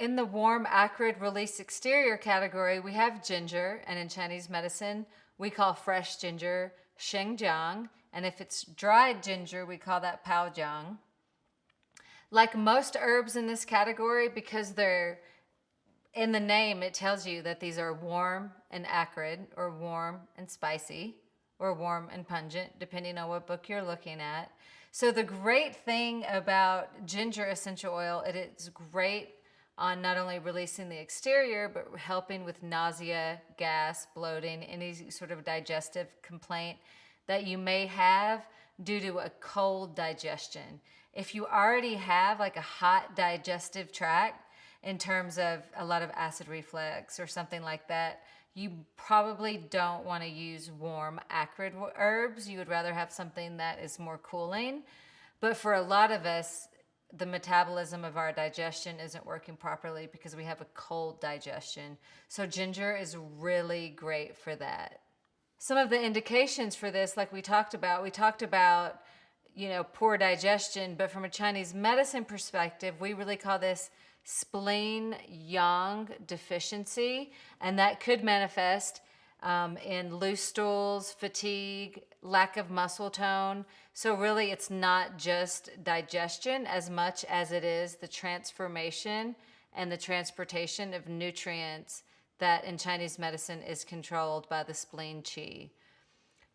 In the warm, acrid, release exterior category, we have ginger, and in Chinese medicine, we call fresh ginger shengjiang, and if it's dried ginger, we call that paojiang. Like most herbs in this category, because they're in the name, it tells you that these are warm and acrid, or warm and spicy, or warm and pungent, depending on what book you're looking at. So the great thing about ginger essential oil, it is great on not only releasing the exterior, but helping with nausea, gas, bloating, any sort of digestive complaint that you may have due to a cold digestion. If you already have like a hot digestive tract in terms of a lot of acid reflux or something like that, you probably don't want to use warm, acrid herbs. You would rather have something that is more cooling. But for a lot of us, the metabolism of our digestion isn't working properly because we have a cold digestion. So ginger is really great for that. Some of the indications for this, like we talked about, poor digestion, but from a Chinese medicine perspective, we really call this spleen yang deficiency, and that could manifest in loose stools, fatigue, lack of muscle tone. So really it's not just digestion as much as it is the transformation and the transportation of nutrients that in Chinese medicine is controlled by the spleen qi.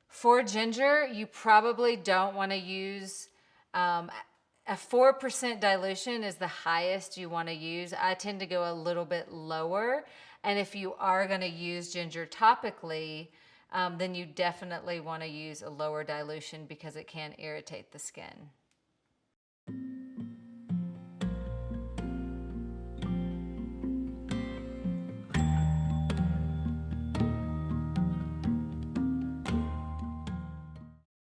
For ginger, you probably don't want to use a 4% dilution is the highest you want to use. I tend to go a little bit lower. And if you are going to use ginger topically, then you definitely want to use a lower dilution because it can irritate the skin.